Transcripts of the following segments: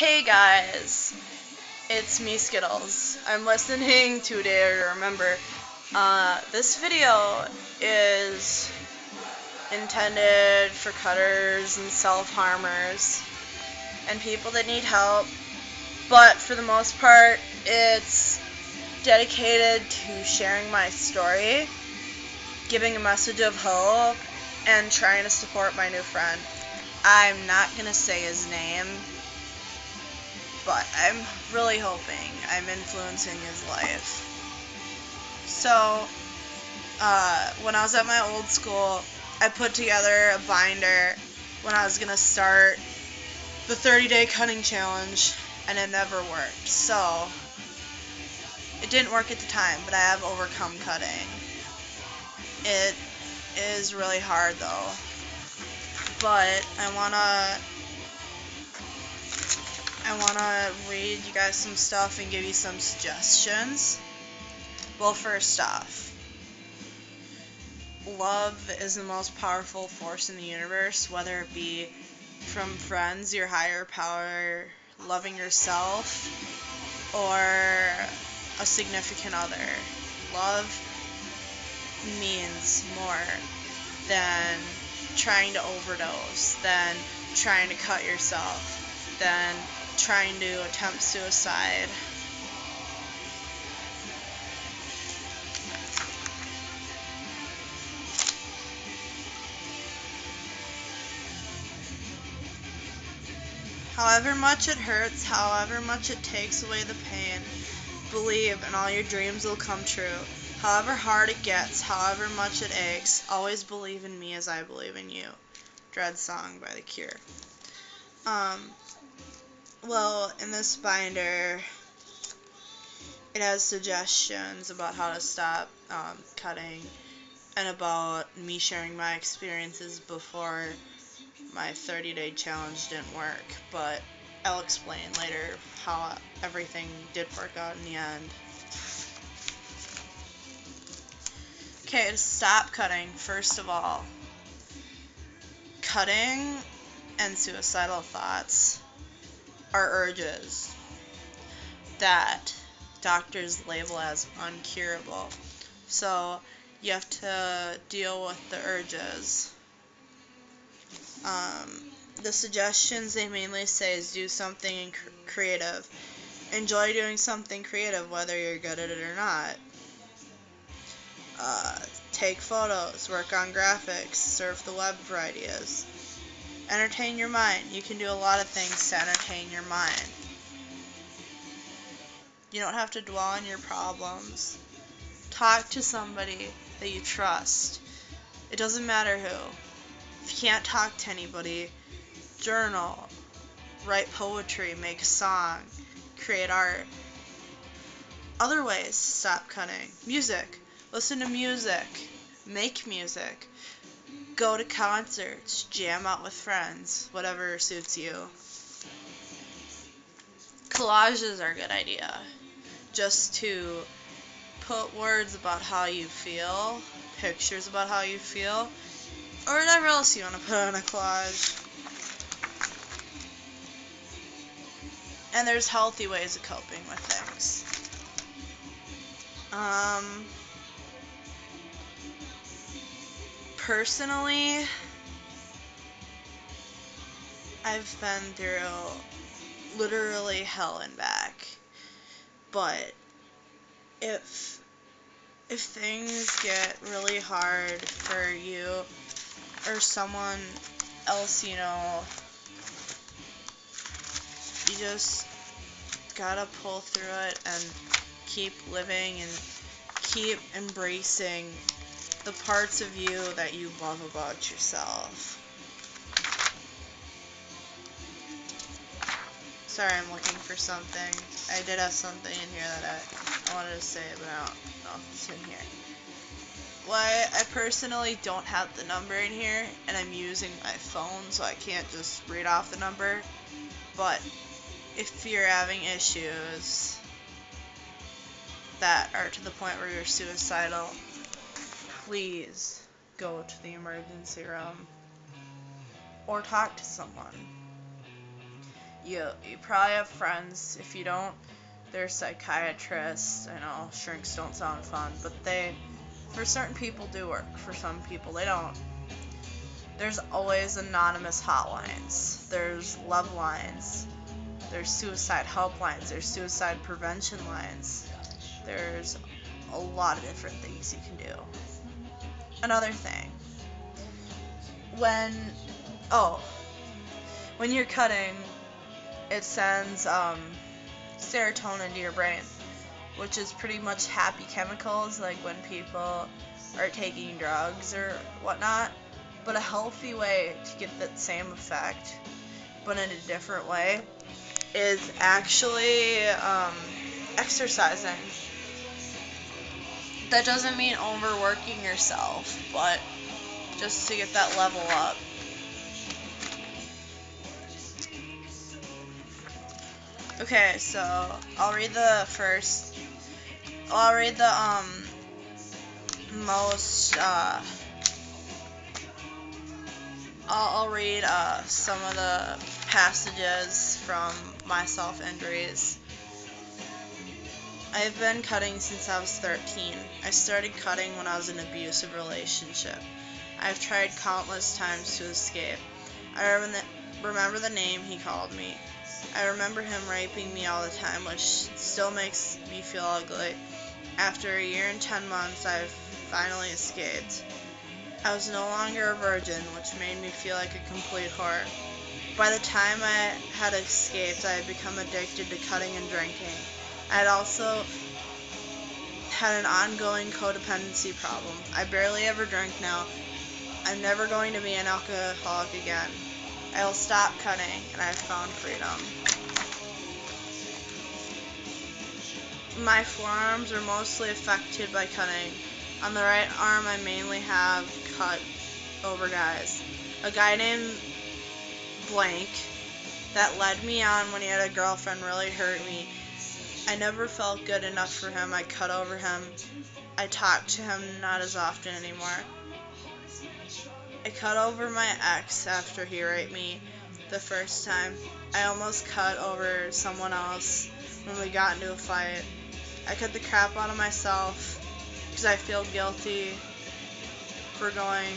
Hey guys, it's me Skittles. I'm listening to Dare to Remember. This video is intended for cutters and self-harmers and people that need help, but for the most part, it's dedicated to sharing my story, giving a message of hope, and trying to support my new friend. I'm not gonna say his name, but I'm really hoping I'm influencing his life. So, when I was at my old school, I put together a binder when I was going to start the 30-day cutting challenge, and it never worked. So, it didn't work at the time, but I have overcome cutting. It is really hard, though. But I wanna read you guys some stuff and give you some suggestions. Well, first off, love is the most powerful force in the universe, whether it be from friends, your higher power, loving yourself, or a significant other. Love means more than trying to overdose, than trying to cut yourself, than trying to attempt suicide. However much it hurts, however much it takes away the pain, believe and all your dreams will come true. However hard it gets, however much it aches, always believe in me as I believe in you. Dread Song by The Cure. Well, in this binder, it has suggestions about how to stop cutting and about me sharing my experiences before my 30-day challenge didn't work, but I'll explain later how everything did work out in the end. Okay, to stop cutting, first of all, cutting and suicidal thoughts are urges that doctors label as uncurable. So you have to deal with the urges. The suggestions they mainly say is do something creative. Enjoy doing something creative whether you're good at it or not. Take photos, work on graphics, surf the web for ideas. Entertain your mind. You can do a lot of things to entertain your mind. You don't have to dwell on your problems. Talk to somebody that you trust. It doesn't matter who. If you can't talk to anybody, journal, write poetry, make a song, create art. Other ways to stop cutting. Music. Listen to music. Make music. Go to concerts. Jam out with friends. Whatever suits you. Collages are a good idea. Just to put words about how you feel, pictures about how you feel, or whatever else you want to put on a collage. And there's healthy ways of coping with things. Personally, I've been through literally hell and back. But if things get really hard for you or someone else you know, you just gotta pull through it and keep living and keep embracing the parts of you that you love about yourself. Sorry, I'm looking for something. I did have something in here that I wanted to say, but I don't know if it's in here. Why, I personally don't have the number in here, and I'm using my phone, so I can't just read off the number. But if you're having issues that are to the point where you're suicidal, please go to the emergency room or talk to someone. You probably have friends. If you don't, they're psychiatrists. I know shrinks don't sound fun, but they, for certain people, do work. For some people, they don't. There's always anonymous hotlines. There's love lines. There's suicide helplines. There's suicide prevention lines. There's a lot of different things you can do. Another thing, when when you're cutting, it sends serotonin to your brain, which is pretty much happy chemicals, like when people are taking drugs or whatnot. But a healthy way to get that same effect, but in a different way, is actually exercising. That doesn't mean overworking yourself, but just to get that level up. Okay, so I'll read the most, I'll read some of the passages from my self-injuries. I've been cutting since I was 13. I started cutting when I was in an abusive relationship. I've tried countless times to escape. I remember the name he called me. I remember him raping me all the time, which still makes me feel ugly. After a year and 10 months, I've finally escaped. I was no longer a virgin, which made me feel like a complete whore. By the time I had escaped, I had become addicted to cutting and drinking. I had also had an ongoing codependency problem. I barely ever drink now. I'm never going to be an alcoholic again. I will stop cutting, and I've found freedom. My forearms are mostly affected by cutting. On the right arm, I mainly have cut over guys. A guy named Blank that led me on when he had a girlfriend really hurt me. I never felt good enough for him. I cut over him. I talk to him not as often anymore. I cut over my ex after he raped me the first time. I almost cut over someone else when we got into a fight. I cut the crap out of myself because I feel guilty for going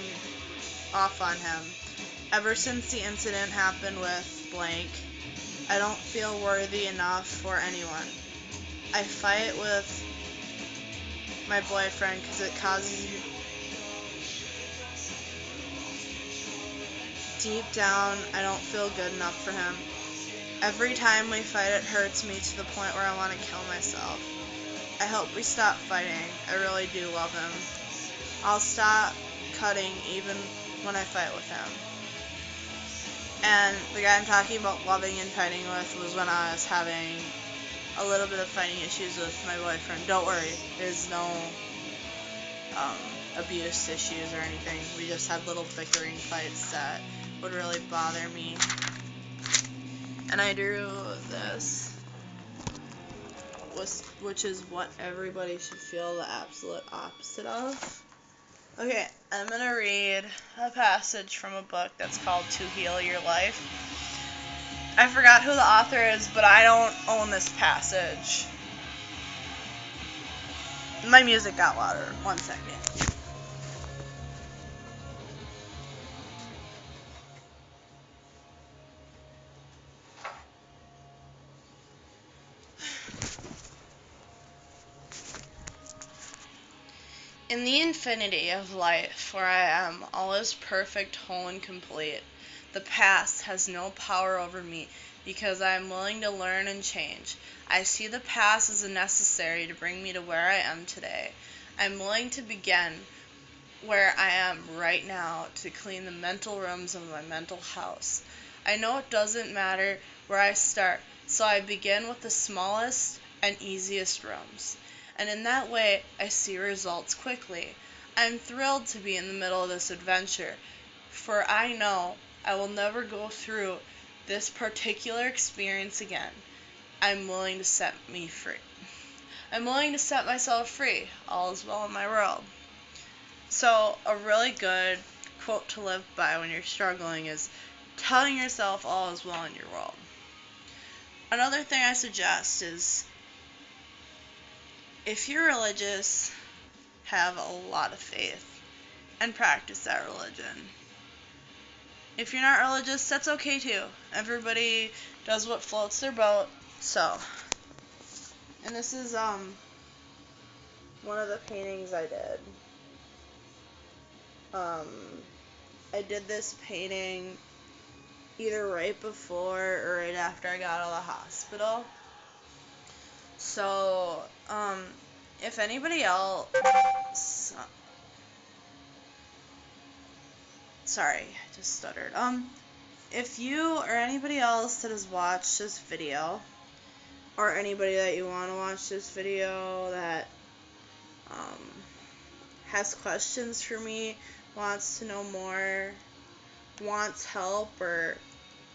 off on him. Ever since the incident happened with Blank, I don't feel worthy enough for anyone. I fight with my boyfriend because it causes me. Deep down, I don't feel good enough for him. Every time we fight, it hurts me to the point where I want to kill myself. I hope we stop fighting. I really do love him. I'll stop cutting even when I fight with him. And the guy I'm talking about loving and fighting with was when I was having a little bit of fighting issues with my boyfriend. Don't worry, there's no abuse issues or anything. We just had little bickering fights that would really bother me. And I drew this, which is what everybody should feel the absolute opposite of. Okay, I'm going to read a passage from a book that's called To Heal Your Life. I forgot who the author is, but I don't own this passage. My music got louder. 1 second. In the infinity of life, where I am, all is perfect, whole, and complete. The past has no power over me because I am willing to learn and change. I see the past as necessary to bring me to where I am today. I am willing to begin where I am right now to clean the mental rooms of my mental house. I know it doesn't matter where I start, so I begin with the smallest and easiest rooms. And in that way, I see results quickly. I'm thrilled to be in the middle of this adventure, for I know I will never go through this particular experience again. I'm willing to set me free. I'm willing to set myself free. All is well in my world. So, a really good quote to live by when you're struggling is telling yourself all is well in your world. Another thing I suggest is, if you're religious, have a lot of faith and practice that religion. If you're not religious, that's okay too. Everybody does what floats their boat. So, and this is one of the paintings I did. I did this painting either right before or right after I got out of the hospital. So, if anybody else, sorry, I just stuttered. If you or anybody else that has watched this video, or anybody that you want to watch this video that has questions for me, wants to know more, wants help, or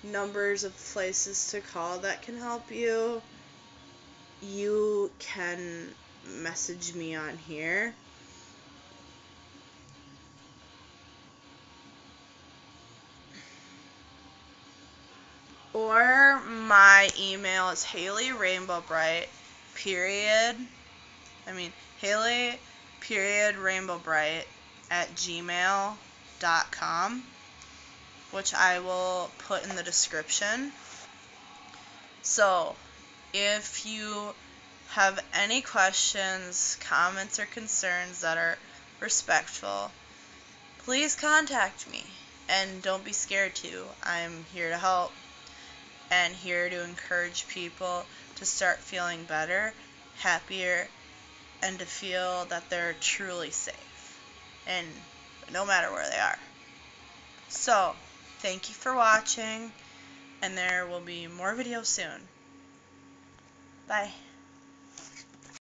numbers of places to call that can help you, you can message me on here. Or my email is Haley.rainbowbright@gmail.com, which I will put in the description. So, if you have any questions, comments, or concerns that are respectful, please contact me. And don't be scared to. I'm here to help and here to encourage people to start feeling better, happier, and to feel that they're truly safe, and no matter where they are. So, thank you for watching, and there will be more videos soon. Bye.